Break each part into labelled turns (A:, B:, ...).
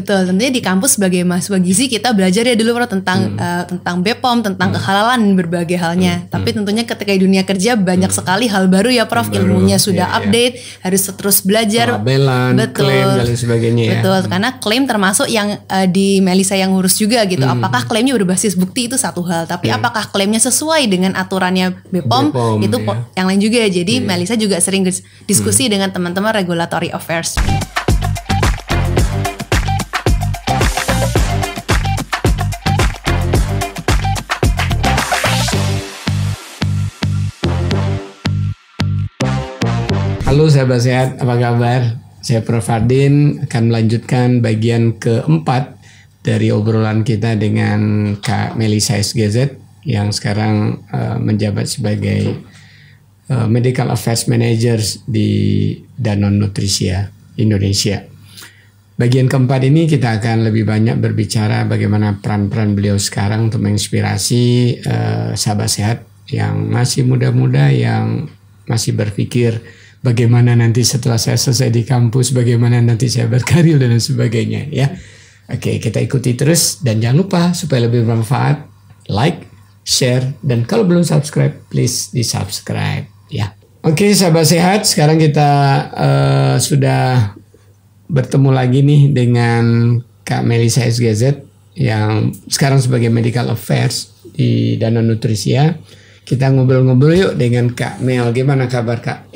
A: Betul, tentunya di kampus sebagai mahasiswa gizi kita belajar ya dulu Prof tentang BPOM, tentang kehalalan berbagai halnya. Tapi tentunya ketika di dunia kerja banyak sekali hal baru ya Prof, ilmunya sudah update, harus terus belajar.
B: Labelan, klaim dan lain sebagainya ya.
A: Betul, karena klaim termasuk yang di Melisa yang ngurus juga gitu. Apakah klaimnya berbasis bukti itu satu hal, tapi apakah klaimnya sesuai dengan aturannya BPOM itu yang lain juga. Jadi Melisa juga sering diskusi dengan teman-teman regulatory affairs.
B: Halo sahabat sehat, apa kabar? Saya Prof Fardin akan melanjutkan bagian keempat dari obrolan kita dengan Kak Melisa SGZ yang sekarang menjabat sebagai Medical Affairs Manager di Danone Nutrisia Indonesia. Bagian keempat ini kita akan lebih banyak berbicara bagaimana peran-peran beliau sekarang untuk menginspirasi sahabat sehat yang masih muda-muda, yang masih berpikir bagaimana nanti setelah saya selesai di kampus, bagaimana nanti saya berkarir dan sebagainya ya. Oke, kita ikuti terus dan jangan lupa supaya lebih bermanfaat, like, share, dan kalau belum subscribe, please di subscribe ya. Oke, sahabat sehat, sekarang kita sudah bertemu lagi nih dengan Kak Melisa SGZ yang sekarang sebagai Medical Affairs di Danone Nutrisia. Kita ngobrol-ngobrol yuk dengan Kak Mel. Gimana kabar Kak?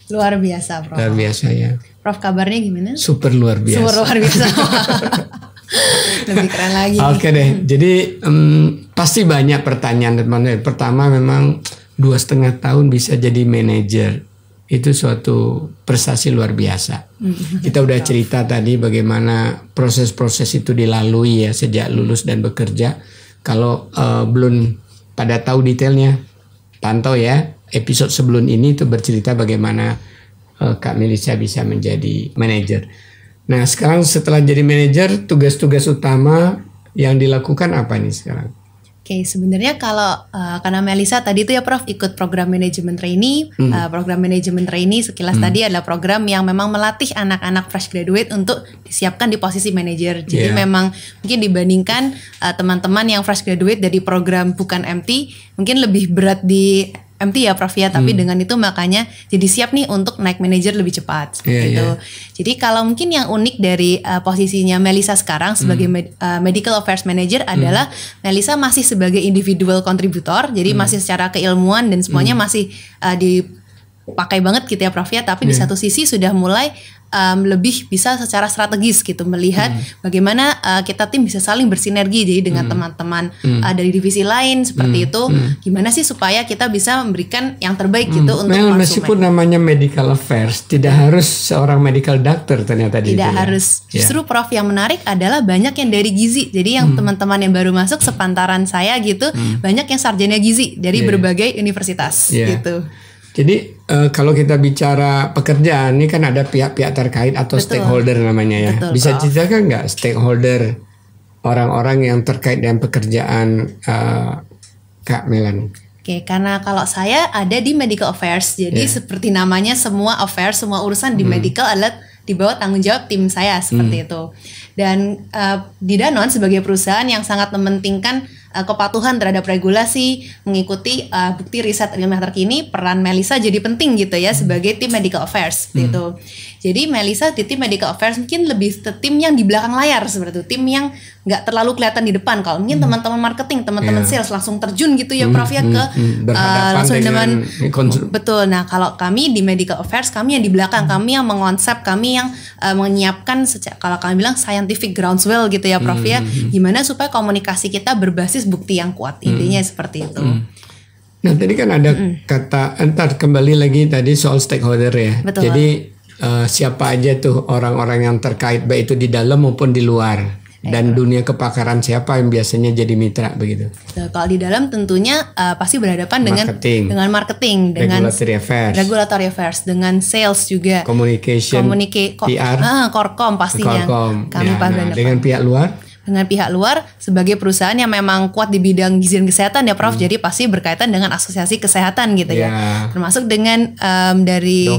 A: Luar biasa Prof.
B: Luar biasa ya.
A: Prof kabarnya gimana?
B: Super luar biasa.
A: Super luar biasa. Lebih keren lagi.
B: Oke deh. Jadi pasti banyak pertanyaan teman-teman. Pertama memang 2,5 tahun bisa jadi manajer. Itu suatu prestasi luar biasa. Kita udah cerita tadi bagaimana proses-proses itu dilalui ya sejak lulus dan bekerja. Kalau belum pada tahu detailnya, pantau ya. Episode sebelum ini itu bercerita bagaimana Kak Melisa bisa menjadi manajer. Nah sekarang setelah jadi manajer, tugas-tugas utama yang dilakukan apa nih sekarang?
A: Oke, sebenarnya kalau karena Melisa tadi itu ya Prof ikut program manajemen trainee, program manajemen trainee sekilas tadi adalah program yang memang melatih anak-anak fresh graduate untuk disiapkan di posisi manajer. Jadi memang mungkin dibandingkan teman-teman yang fresh graduate dari program bukan MT, mungkin lebih berat di MT ya Prof ya, tapi dengan itu makanya jadi siap nih untuk naik manajer lebih cepat seperti itu. Jadi kalau mungkin yang unik dari posisinya Melisa sekarang sebagai Medical Affairs Manager adalah Melisa masih sebagai individual contributor, jadi masih secara keilmuan dan semuanya masih dipakai banget gitu ya Prof ya, tapi di satu sisi sudah mulai lebih bisa secara strategis gitu melihat bagaimana kita tim bisa saling bersinergi jadi dengan teman-teman dari divisi lain seperti itu gimana sih supaya kita bisa memberikan yang terbaik gitu untuk konsumen.
B: Meskipun namanya medical affairs tidak harus seorang medical doctor ternyata
A: tidak harus justru Prof yang menarik adalah banyak yang dari gizi jadi yang teman-teman yang baru masuk sepantaran saya gitu banyak yang sarjana gizi dari berbagai universitas gitu.
B: Jadi kalau kita bicara pekerjaan ini kan ada pihak-pihak terkait atau stakeholder namanya ya. Bisa ceritakan nggak stakeholder orang-orang yang terkait dengan pekerjaan Kak Melan?
A: Oke, karena kalau saya ada di medical affairs, jadi seperti namanya semua affairs, semua urusan di medical adalah di bawah tanggung jawab tim saya seperti itu. Dan di Danone sebagai perusahaan yang sangat mementingkan kepatuhan terhadap regulasi, mengikuti bukti riset ilmiah terkini, peran Melisa jadi penting gitu ya sebagai tim medical affairs gitu. Jadi Melisa di tim medical affairs mungkin lebih ke tim yang di belakang layar seperti itu, tim yang nggak terlalu kelihatan di depan. Kalau mungkin teman-teman marketing, teman-teman sales langsung terjun gitu ya Prof ya ke langsung dengan betul. Nah kalau kami di medical affairs, kami yang di belakang, kami yang mengonsep, kami yang menyiapkan kalau kami bilang scientific groundswell gitu ya Prof ya, gimana supaya komunikasi kita berbasis bukti yang kuat, intinya seperti itu.
B: Nah tadi kan ada kata, entar kembali lagi tadi soal stakeholder ya.
A: Betul.
B: Jadi siapa aja tuh orang-orang yang terkait baik itu di dalam maupun di luar. Dan dunia kepakaran siapa yang biasanya jadi mitra begitu?
A: Kalau di dalam tentunya pasti berhadapan dengan marketing, dengan regulatory affairs, dengan sales juga,
B: communication, PR,
A: Korkom pastinya. Kami
B: dengan pihak luar.
A: dengan pihak luar sebagai perusahaan yang memang kuat di bidang gizi dan kesehatan ya Prof. Jadi pasti berkaitan dengan asosiasi kesehatan gitu ya. Termasuk dengan dari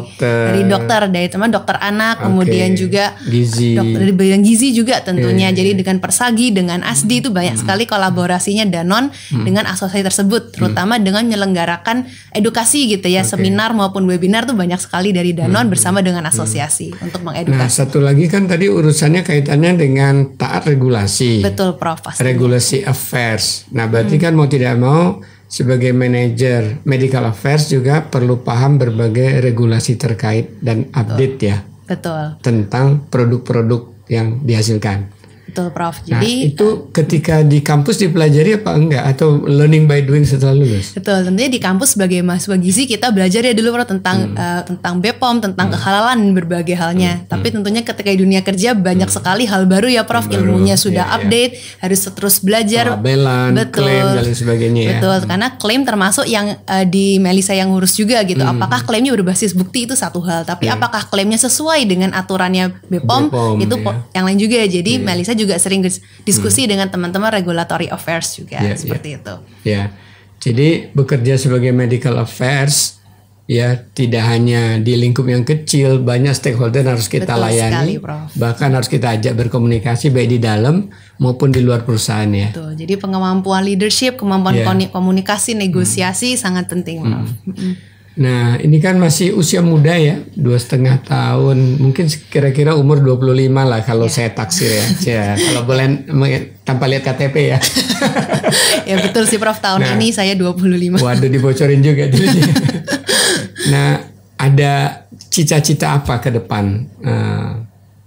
A: dokter, dari teman dokter anak, kemudian juga
B: gizi.
A: Dokter dari bidang gizi juga tentunya. Jadi dengan Persagi, dengan ASDI itu banyak sekali kolaborasinya Danone dengan asosiasi tersebut, terutama dengan menyelenggarakan edukasi gitu ya, seminar maupun webinar tuh banyak sekali dari Danone bersama dengan asosiasi untuk mengedukasi.
B: Nah, satu lagi kan tadi urusannya kaitannya dengan taat regulasi.
A: Betul Prof. Pastinya.
B: Regulatory affairs. Nah, berarti kan mau tidak mau sebagai manajer medical affairs juga perlu paham berbagai regulasi terkait dan update ya.
A: Betul.
B: Tentang produk-produk yang dihasilkan.
A: Betul Prof.
B: Nah,
A: Jadi
B: itu ketika di kampus dipelajari apa enggak, atau learning by doing setelah lulus?
A: Betul, tentunya di kampus sebagai mahasiswa gizi kita belajar ya dulu Prof tentang BPOM, tentang kehalalan dan berbagai halnya. Tapi tentunya ketika di dunia kerja banyak sekali hal baru ya Prof, ilmunya sudah update, harus terus belajar.
B: Labelan, klaim dan lain sebagainya ya.
A: Betul, karena klaim termasuk yang di Melisa yang ngurus juga gitu. Apakah klaimnya berbasis bukti itu satu hal, tapi apakah klaimnya sesuai dengan aturannya BPOM itu yang lain juga. Jadi Melisa juga sering diskusi dengan teman-teman regulatory affairs juga seperti itu.
B: Ya, jadi bekerja sebagai medical affairs ya tidak hanya di lingkup yang kecil, banyak stakeholder harus kita layani, bahkan harus kita ajak berkomunikasi baik di dalam maupun di luar perusahaan ya.
A: Betul. Jadi kemampuan leadership, kemampuan komunikasi, negosiasi sangat penting, Prof.
B: Nah, ini kan masih usia muda ya, 2,5 tahun, mungkin kira-kira umur 25 lah kalau saya taksir ya. Kalau boleh tanpa lihat KTP ya.
A: Ya betul sih Prof, tahun ini saya 25.
B: Waduh, dibocorin juga. Nah, ada cita-cita apa ke depan,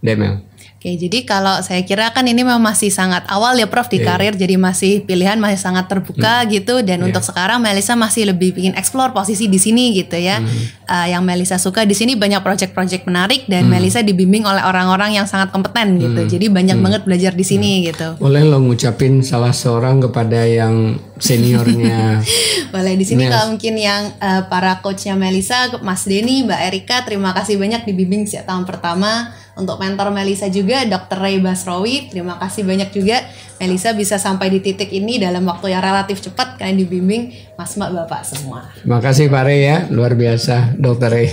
B: Demel?
A: Oke, jadi kalau saya kira kan ini memang masih sangat awal ya Prof di karir, jadi masih pilihan masih sangat terbuka gitu, dan untuk sekarang Melisa masih lebih ingin explore posisi di sini gitu ya. Yang Melisa suka di sini banyak project-project menarik dan Melisa dibimbing oleh orang-orang yang sangat kompeten gitu. Jadi banyak banget belajar di sini gitu.
B: Boleh lo ngucapin salah seorang kepada yang seniornya?
A: Boleh, di sini kalau mungkin yang para coachnya Melisa, Mas Denny, Mbak Erika, terima kasih banyak dibimbing sejak tahun pertama. Untuk mentor Melisa juga Dr. Ray Basrawi, terima kasih banyak juga. Melisa bisa sampai di titik ini dalam waktu yang relatif cepat karena dibimbing Mas Mbak Bapak semua.
B: Terima kasih Pak Ray ya, luar biasa Dr. Ray.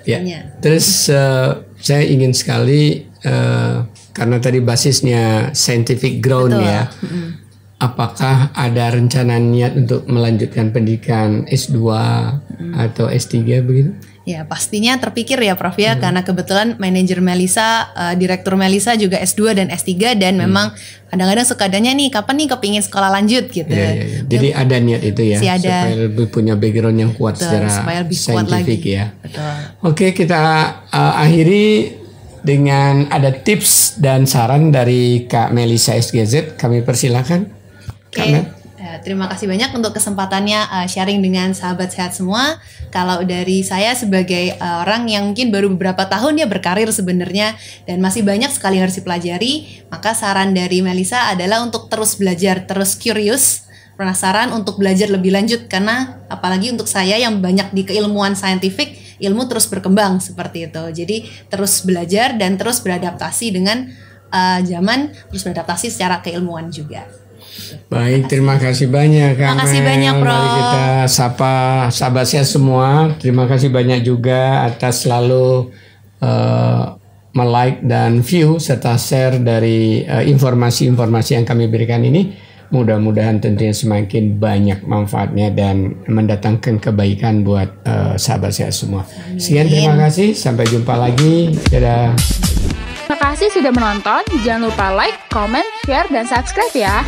B: Ya. Terus saya ingin sekali karena tadi basisnya scientific ground ya. Apakah ada rencana niat untuk melanjutkan pendidikan S2 atau S3 begitu?
A: Ya pastinya terpikir ya Prof ya, karena kebetulan manajer Melisa, direktur Melisa juga S2 dan S3 dan memang kadang-kadang suka adanya nih kapan nih kepingin sekolah lanjut gitu.
B: Jadi ada niat itu ya, supaya lebih punya background yang kuat secara saintifik ya. Betul. Oke, kita akhiri dengan ada tips dan saran dari Kak Melisa SGZ. Kami persilakan.
A: Terima kasih banyak untuk kesempatannya sharing dengan sahabat sehat semua. Kalau dari saya sebagai orang yang mungkin baru beberapa tahun ya berkarir sebenarnya dan masih banyak sekali yang harus dipelajari, maka saran dari Melisa adalah untuk terus belajar, terus curious, penasaran untuk belajar lebih lanjut, karena apalagi untuk saya yang banyak di keilmuan saintifik, ilmu terus berkembang seperti itu. Jadi terus belajar dan terus beradaptasi dengan zaman, terus beradaptasi secara keilmuan juga.
B: Baik, terima kasih banyak.
A: Terima kasih banyak, Prof.
B: Mari kita sapa sahabat saya semua. Terima kasih banyak juga atas selalu like dan view serta share dari informasi-informasi yang kami berikan ini. Mudah-mudahan tentunya semakin banyak manfaatnya dan mendatangkan kebaikan buat sahabat saya semua. Sekian, terima kasih. Sampai jumpa lagi. Dadah.
C: Terima kasih sudah menonton. Jangan lupa like, comment, share, dan subscribe ya.